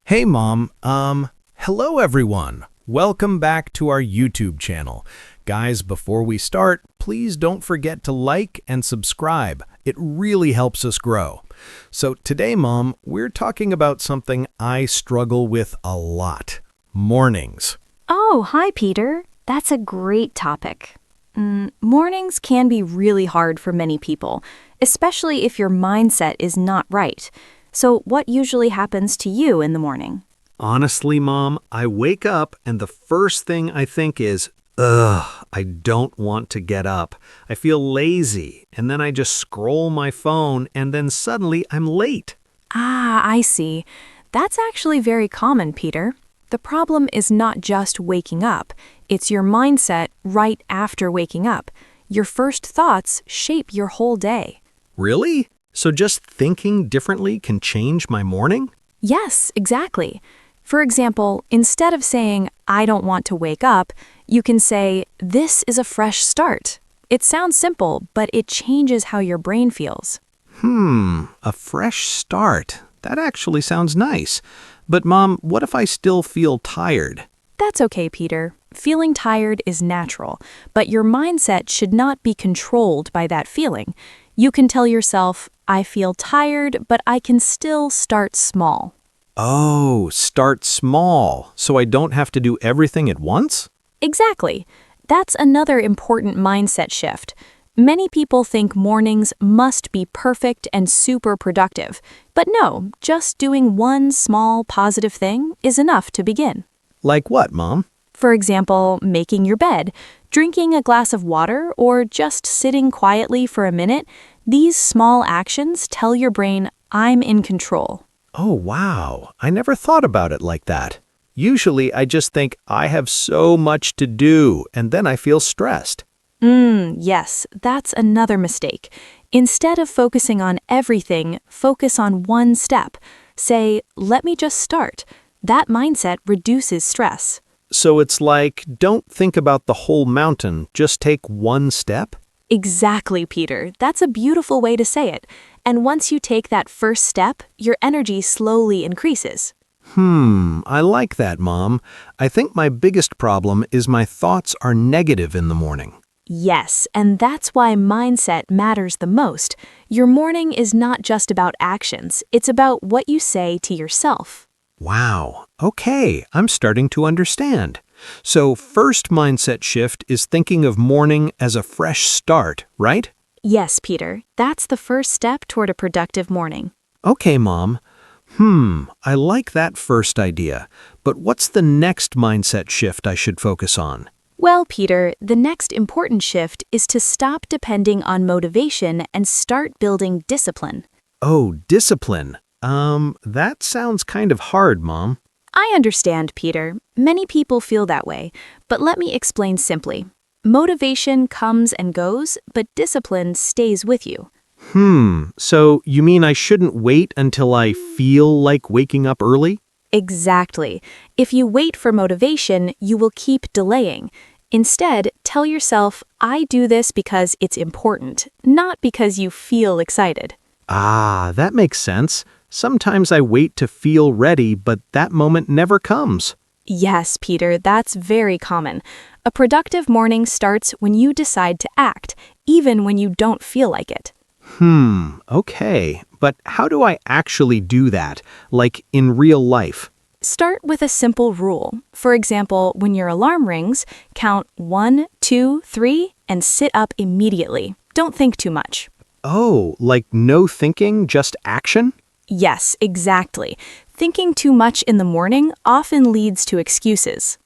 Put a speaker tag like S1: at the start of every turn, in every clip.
S1: Hey Mom, hello everyone. Welcome back to our YouTube channel. Guys, before we start, please don't forget to like and subscribe. It really helps us grow. So today, Mom, we're talking about something I struggle with a lot. Mornings.
S2: Oh, hi, Peter. That's a great topic. Mornings can be really hard for many people, especially if your mindset is not right. So what usually happens to you in the morning?
S1: Honestly, Mom, I wake up and the first thing I think is, ugh, I don't want to get up. I feel lazy, and then I just scroll my phone, and then suddenly I'm late.
S2: Ah, I see. That's actually very common, Peter. The problem is not just waking up. It's your mindset right after waking up. Your first thoughts shape your whole day.
S1: Really? So just thinking differently can change my morning?
S2: Yes, exactly. For example, instead of saying, I don't want to wake up, you can say, this is a fresh start. It sounds simple, but it changes how your brain feels.
S1: A fresh start. That actually sounds nice. But Mom, what if I still feel tired?
S2: That's okay, Peter. Feeling tired is natural, but your mindset should not be controlled by that feeling. You can tell yourself, I feel tired, but I can still start small.
S1: Oh, start small, so I don't have to do everything at once?
S2: Exactly. That's another important mindset shift. Many people think mornings must be perfect and super productive. But no, just doing one small positive thing is enough to begin.
S1: Like what, Mom?
S2: For example, making your bed, drinking a glass of water, or just sitting quietly for a minute. These small actions tell your brain, I'm in control.
S1: Oh, wow. I never thought about it like that. Usually I just think I have so much to do, and then I feel stressed.
S2: Yes, that's another mistake. Instead of focusing on everything, focus on one step. Say, let me just start. That mindset reduces stress.
S1: So it's like, don't think about the whole mountain, just take one step?
S2: Exactly, Peter. That's a beautiful way to say it. And once you take that first step, your energy slowly increases.
S1: I like that, Mom. I think my biggest problem is my thoughts are negative in the morning.
S2: Yes, and that's why mindset matters the most. Your morning is not just about actions, it's about what you say to yourself.
S1: Wow. Okay, I'm starting to understand. So first mindset shift is thinking of morning as a fresh start, right?
S2: Yes, Peter, that's the first step toward a productive morning.
S1: Okay, Mom. I like that first idea. But what's the next mindset shift I should focus on?
S2: Well, Peter, the next important shift is to stop depending on motivation and start building discipline.
S1: Oh, discipline. That sounds kind of hard, Mom.
S2: I understand, Peter. Many people feel that way, but let me explain simply. Motivation comes and goes, but discipline stays with you.
S1: So you mean I shouldn't wait until I feel like waking up early?
S2: Exactly. If you wait for motivation, you will keep delaying. Instead, tell yourself, I do this because it's important, not because you feel excited.
S1: Ah, that makes sense. Sometimes I wait to feel ready, but that moment never comes.
S2: Yes, Peter, that's very common. A productive morning starts when you decide to act, even when you don't feel like it.
S1: Okay. But how do I actually do that, like in real life?
S2: Start with a simple rule. For example, when your alarm rings, count 1, 2, 3, and sit up immediately. Don't think too much.
S1: Oh, like no thinking, just action?
S2: Yes, exactly. Thinking too much in the morning often leads to excuses.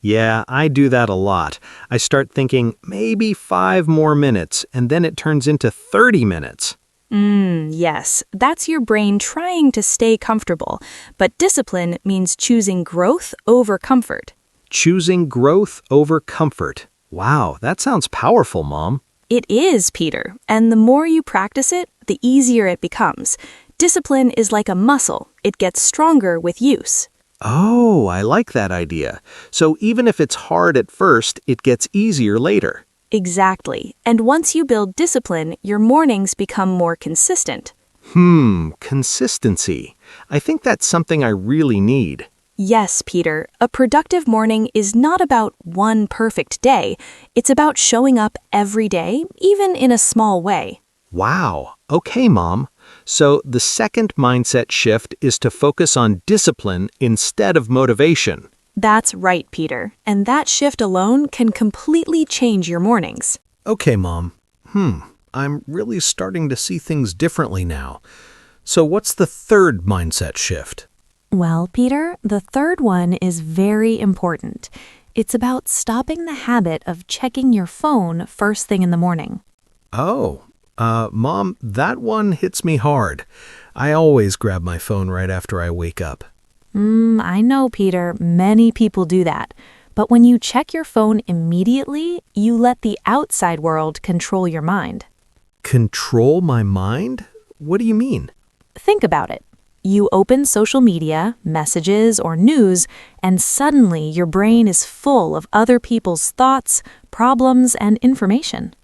S1: Yeah, I do that a lot. I start thinking maybe 5 more minutes, and then it turns into 30 minutes.
S2: Yes, that's your brain trying to stay comfortable, but discipline means choosing growth over comfort.
S1: Choosing growth over comfort. Wow, that sounds powerful, Mom.
S2: It is, Peter, and the more you practice it, the easier it becomes. Discipline is like a muscle. It gets stronger with use.
S1: Oh, I like that idea. So even if it's hard at first, it gets easier later.
S2: Exactly. And once you build discipline, your mornings become more consistent.
S1: Consistency. I think that's something I really need.
S2: Yes, Peter, a productive morning is not about one perfect day. It's about showing up every day, even in a small way.
S1: Wow. Okay, Mom. So the second mindset shift is to focus on discipline instead of motivation.
S2: That's right, Peter, and that shift alone can completely change your mornings.
S1: Okay, Mom. I'm really starting to see things differently now. So what's the third mindset shift?
S2: Well, Peter, the third one is very important. It's about stopping the habit of checking your phone first thing in the morning.
S1: Oh, Mom, that one hits me hard. I always grab my phone right after I wake up.
S2: I know, Peter, many people do that. But when you check your phone immediately, you let the outside world control your mind.
S1: Control my mind? What do you mean?
S2: Think about it. You open social media, messages, or news, and suddenly your brain is full of other people's thoughts, problems, and information.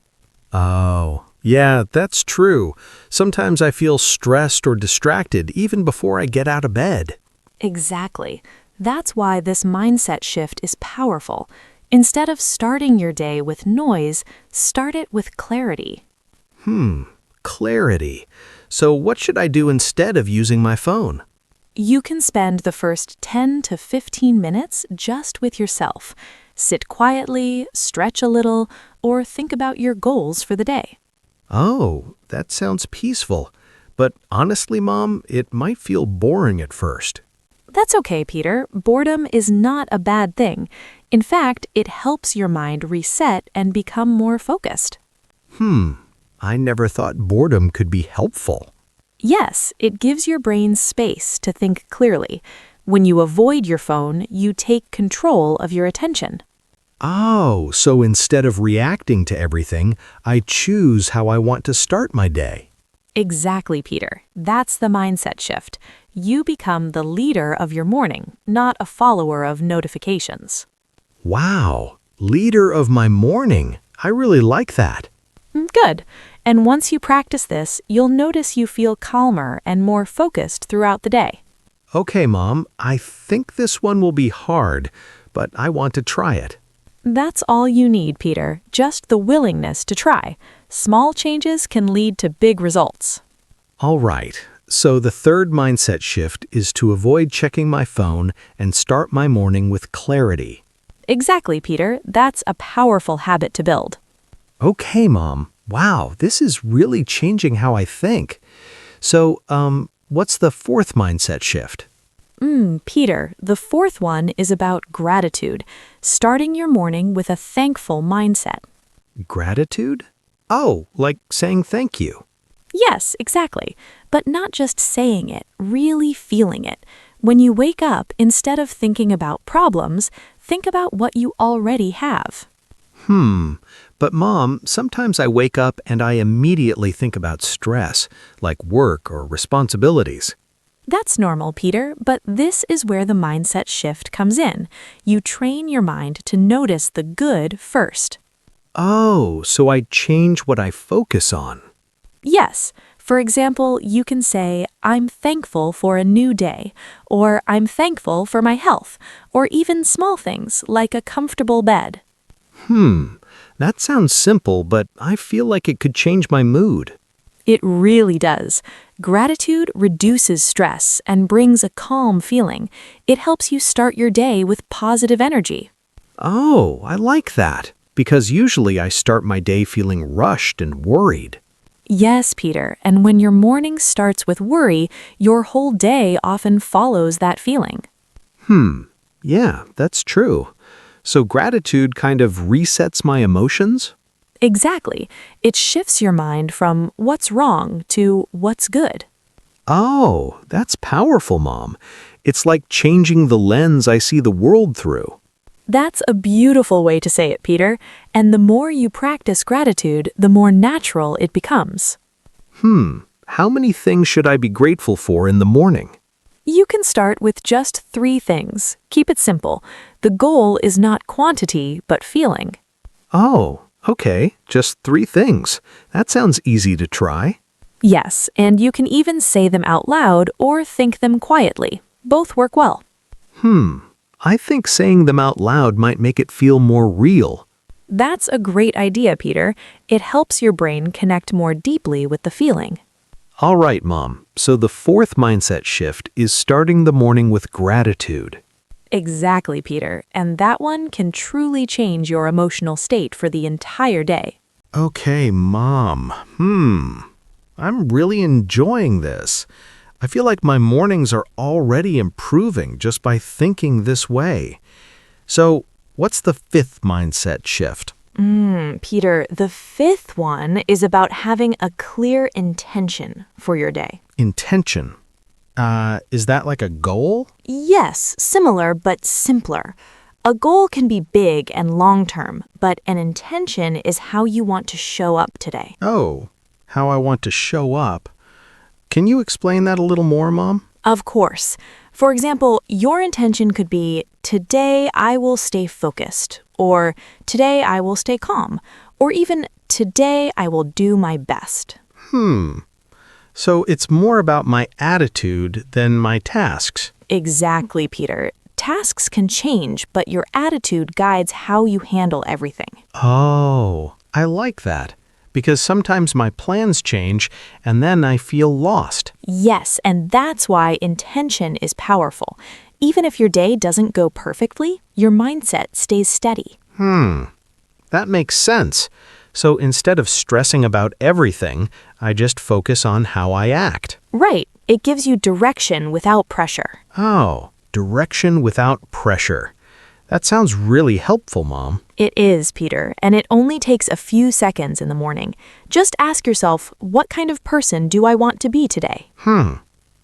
S1: Oh, yeah, that's true. Sometimes I feel stressed or distracted even before I get out of bed.
S2: Exactly. That's why this mindset shift is powerful. Instead of starting your day with noise, start it with clarity.
S1: Clarity. So what should I do instead of using my phone?
S2: You can spend the first 10 to 15 minutes just with yourself. Sit quietly, stretch a little, or think about your goals for the day.
S1: Oh, that sounds peaceful. But honestly, Mom, it might feel boring at first.
S2: That's okay, Peter. Boredom is not a bad thing. In fact, it helps your mind reset and become more focused.
S1: I never thought boredom could be helpful.
S2: Yes, it gives your brain space to think clearly. When you avoid your phone, you take control of your attention.
S1: Oh, so instead of reacting to everything, I choose how I want to start my day.
S2: Exactly, Peter. That's the mindset shift. You become the leader of your morning, not a follower of notifications.
S1: Wow, leader of my morning. I really like that.
S2: Good. And once you practice this, you'll notice you feel calmer and more focused throughout the day.
S1: Okay, Mom, I think this one will be hard, but I want to try it.
S2: That's all you need, Peter, just the willingness to try. Small changes can lead to big results.
S1: All right, so the third mindset shift is to avoid checking my phone and start my morning with clarity.
S2: Exactly, Peter. That's a powerful habit to build.
S1: Okay, Mom. Wow, this is really changing how I think. So, what's the fourth mindset shift?
S2: Peter, the fourth one is about gratitude, starting your morning with a thankful mindset.
S1: Gratitude? Oh, like saying thank you.
S2: Yes, exactly. But not just saying it, really feeling it. When you wake up, instead of thinking about problems, think about what you already have.
S1: But Mom, sometimes I wake up and I immediately think about stress, like work or responsibilities.
S2: That's normal, Peter, but this is where the mindset shift comes in. You train your mind to notice the good first.
S1: Oh, so I change what I focus on.
S2: Yes. For example, you can say, I'm thankful for a new day, or I'm thankful for my health, or even small things like a comfortable bed.
S1: That sounds simple, but I feel like it could change my mood.
S2: It really does. Gratitude reduces stress and brings a calm feeling. It helps you start your day with positive energy.
S1: Oh, I like that, because usually I start my day feeling rushed and worried.
S2: Yes, Peter, and when your morning starts with worry, your whole day often follows that feeling.
S1: Yeah, that's true. So gratitude kind of resets my emotions?
S2: Exactly. It shifts your mind from what's wrong to what's good.
S1: Oh, that's powerful, Mom. It's like changing the lens I see the world through.
S2: That's a beautiful way to say it, Peter. And the more you practice gratitude, the more natural it becomes.
S1: How many things should I be grateful for in the morning?
S2: You can start with just 3 things. Keep it simple. The goal is not quantity, but feeling.
S1: Oh, okay, just 3 things. That sounds easy to try.
S2: Yes, and you can even say them out loud or think them quietly. Both work well.
S1: I think saying them out loud might make it feel more real.
S2: That's a great idea, Peter. It helps your brain connect more deeply with the feeling.
S1: All right, Mom. So the fourth mindset shift is starting the morning with gratitude.
S2: Exactly, Peter. And that one can truly change your emotional state for the entire day.
S1: Okay, Mom. I'm really enjoying this. I feel like my mornings are already improving just by thinking this way. So, what's the fifth mindset shift?
S2: Peter, the fifth one is about having a clear intention for your day.
S1: Intention. Is that like a goal?
S2: Yes, similar but simpler. A goal can be big and long-term, but an intention is how you want to show up today.
S1: Oh, how I want to show up. Can you explain that a little more, Mom?
S2: Of course. For example, your intention could be, today I will stay focused, or today I will stay calm, or even today I will do my best.
S1: So it's more about my attitude than my tasks.
S2: Exactly, Peter. Tasks can change, but your attitude guides how you handle everything.
S1: Oh, I like that. Because sometimes my plans change and then I feel lost.
S2: Yes, and that's why intention is powerful. Even if your day doesn't go perfectly, your mindset stays steady.
S1: That makes sense. So instead of stressing about everything, I just focus on how I act.
S2: Right. It gives you direction without pressure.
S1: Oh, direction without pressure. That sounds really helpful, Mom.
S2: It is, Peter, and it only takes a few seconds in the morning. Just ask yourself, what kind of person do I want to be today?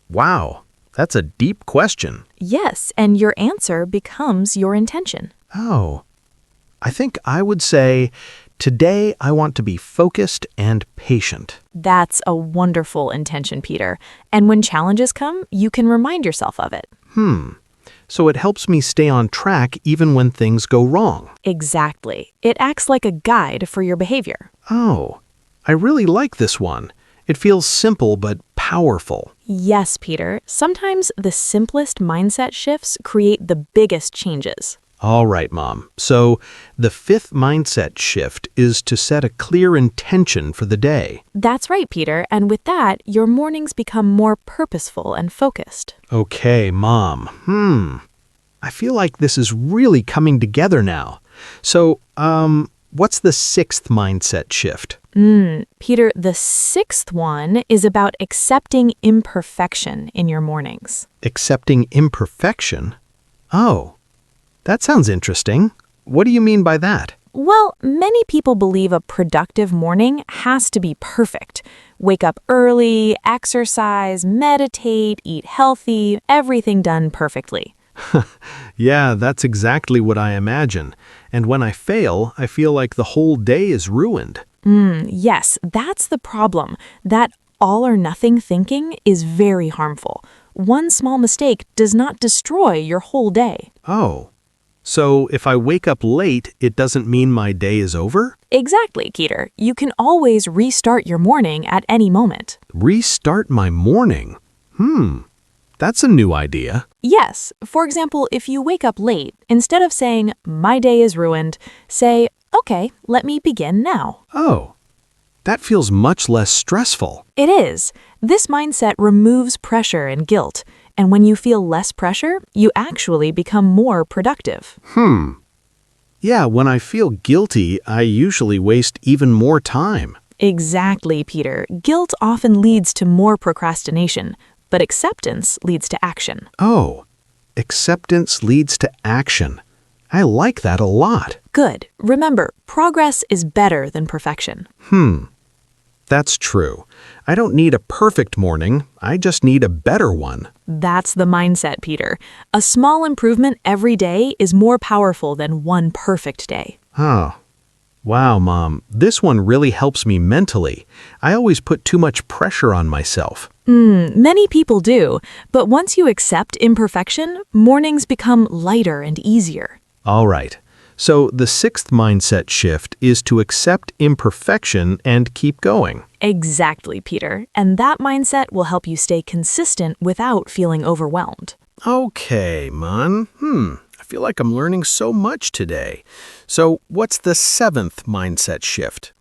S1: Wow, that's a deep question.
S2: Yes, and your answer becomes your intention.
S1: Oh, I think I would say, today I want to be focused and patient.
S2: That's a wonderful intention, Peter. And when challenges come, you can remind yourself of it.
S1: So it helps me stay on track even when things go wrong.
S2: Exactly. It acts like a guide for your behavior.
S1: Oh, I really like this one. It feels simple but powerful.
S2: Yes, Peter. Sometimes the simplest mindset shifts create the biggest changes.
S1: All right, Mom. So the fifth mindset shift is to set a clear intention for the day.
S2: That's right, Peter. And with that, your mornings become more purposeful and focused.
S1: Okay, Mom. I feel like this is really coming together now. So, what's the sixth mindset shift?
S2: Peter, the sixth one is about accepting imperfection in your mornings.
S1: Accepting imperfection? Oh, that sounds interesting. What do you mean by that?
S2: Well, many people believe a productive morning has to be perfect. Wake up early, exercise, meditate, eat healthy, everything done perfectly.
S1: Yeah, that's exactly what I imagine. And when I fail, I feel like the whole day is ruined.
S2: Yes, that's the problem. That all or nothing thinking is very harmful. One small mistake does not destroy your whole day.
S1: Oh, so if I wake up late, it doesn't mean my day is over?
S2: Exactly, Peter. You can always restart your morning at any moment.
S1: Restart my morning? That's a new idea.
S2: Yes, for example, if you wake up late, instead of saying, my day is ruined, say, okay, let me begin now.
S1: Oh, that feels much less stressful.
S2: It is. This mindset removes pressure and guilt, and when you feel less pressure, you actually become more productive.
S1: Yeah, when I feel guilty, I usually waste even more time.
S2: Exactly, Peter. Guilt often leads to more procrastination, but acceptance leads to action.
S1: Oh, acceptance leads to action. I like that a lot.
S2: Good. Remember, progress is better than perfection.
S1: That's true. I don't need a perfect morning. I just need a better one.
S2: That's the mindset, Peter. A small improvement every day is more powerful than one perfect day.
S1: Oh, wow, Mom. This one really helps me mentally. I always put too much pressure on myself.
S2: Many people do, but once you accept imperfection, mornings become lighter and easier.
S1: All right. So the sixth mindset shift is to accept imperfection and keep going.
S2: Exactly, Peter. And that mindset will help you stay consistent without feeling overwhelmed.
S1: Okay, Mon. I feel like I'm learning so much today. So what's the seventh mindset shift?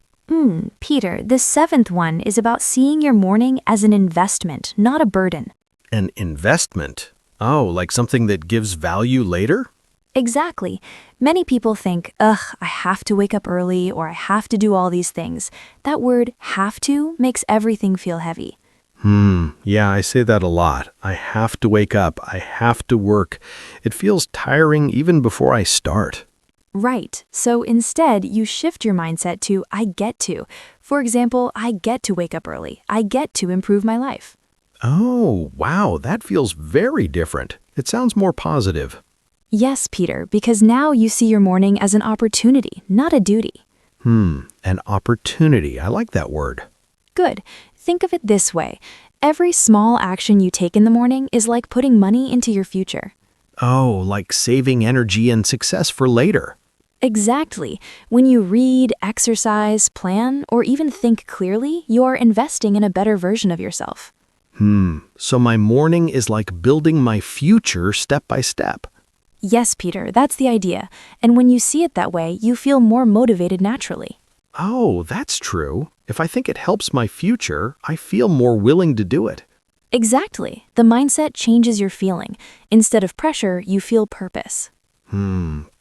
S2: Peter, the seventh one is about seeing your morning as an investment, not a burden.
S1: An investment? Oh, like something that gives value later?
S2: Exactly. Many people think, ugh, I have to wake up early or I have to do all these things. That word have to makes everything feel heavy.
S1: Yeah, I say that a lot. I have to wake up. I have to work. It feels tiring even before I start.
S2: Right. So instead, you shift your mindset to I get to. For example, I get to wake up early. I get to improve my life.
S1: Oh, wow, that feels very different. It sounds more positive.
S2: Yes, Peter, because now you see your morning as an opportunity, not a duty.
S1: An opportunity. I like that word.
S2: Good. Think of it this way. Every small action you take in the morning is like putting money into your future.
S1: Oh, like saving energy and success for later.
S2: Exactly. When you read, exercise, plan, or even think clearly, you're investing in a better version of yourself.
S1: So my morning is like building my future step by step.
S2: Yes, Peter, that's the idea. And when you see it that way, you feel more motivated naturally.
S1: Oh, that's true. If I think it helps my future, I feel more willing to do it.
S2: Exactly. The mindset changes your feeling. Instead of pressure, you feel purpose.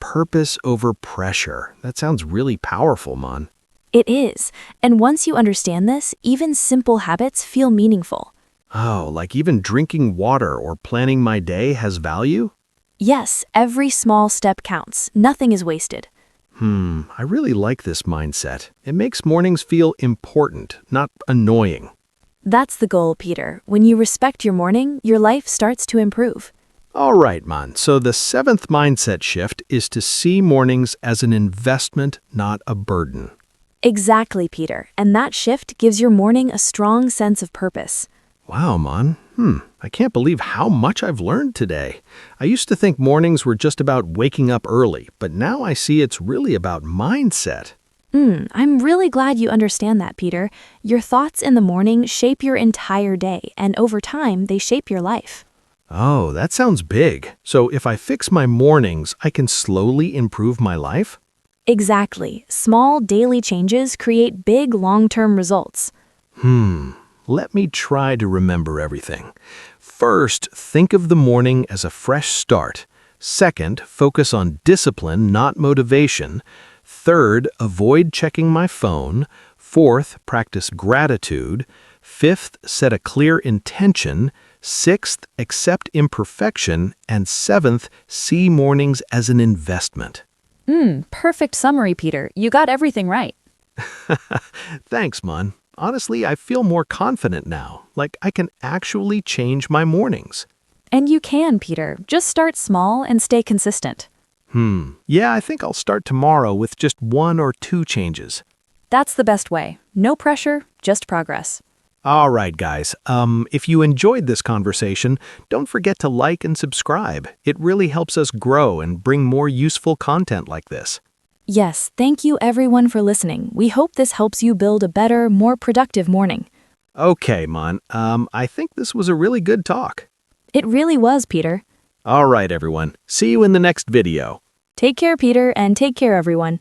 S1: Purpose over pressure. That sounds really powerful, Mon.
S2: It is. And once you understand this, even simple habits feel meaningful.
S1: Oh, like even drinking water or planning my day has value?
S2: Yes, every small step counts. Nothing is wasted.
S1: I really like this mindset. It makes mornings feel important, not annoying.
S2: That's the goal, Peter. When you respect your morning, your life starts to improve.
S1: All right, Mon. So the seventh mindset shift is to see mornings as an investment, not a burden.
S2: Exactly, Peter. And that shift gives your morning a strong sense of purpose.
S1: Wow, Mon. I can't believe how much I've learned today. I used to think mornings were just about waking up early, but now I see it's really about mindset.
S2: I'm really glad you understand that, Peter. Your thoughts in the morning shape your entire day, and over time, they shape your life.
S1: Oh, that sounds big. So if I fix my mornings, I can slowly improve my life?
S2: Exactly. Small daily changes create big long-term results.
S1: Let me try to remember everything. First, think of the morning as a fresh start. Second, focus on discipline, not motivation. Third, avoid checking my phone. Fourth, practice gratitude. Fifth, set a clear intention. Sixth, accept imperfection. And seventh, see mornings as an investment.
S2: Perfect summary, Peter. You got everything right.
S1: Thanks, Mon. Honestly, I feel more confident now, like I can actually change my mornings.
S2: And you can, Peter. Just start small and stay consistent.
S1: Yeah, I think I'll start tomorrow with just 1 or 2 changes.
S2: That's the best way. No pressure, just progress.
S1: All right, guys. If you enjoyed this conversation, don't forget to like and subscribe. It really helps us grow and bring more useful content like this.
S2: Yes, thank you everyone for listening. We hope this helps you build a better, more productive morning.
S1: Okay, Mon. I think this was a really good talk.
S2: It really was, Peter.
S1: All right, everyone. See you in the next video.
S2: Take care, Peter, and take care, everyone.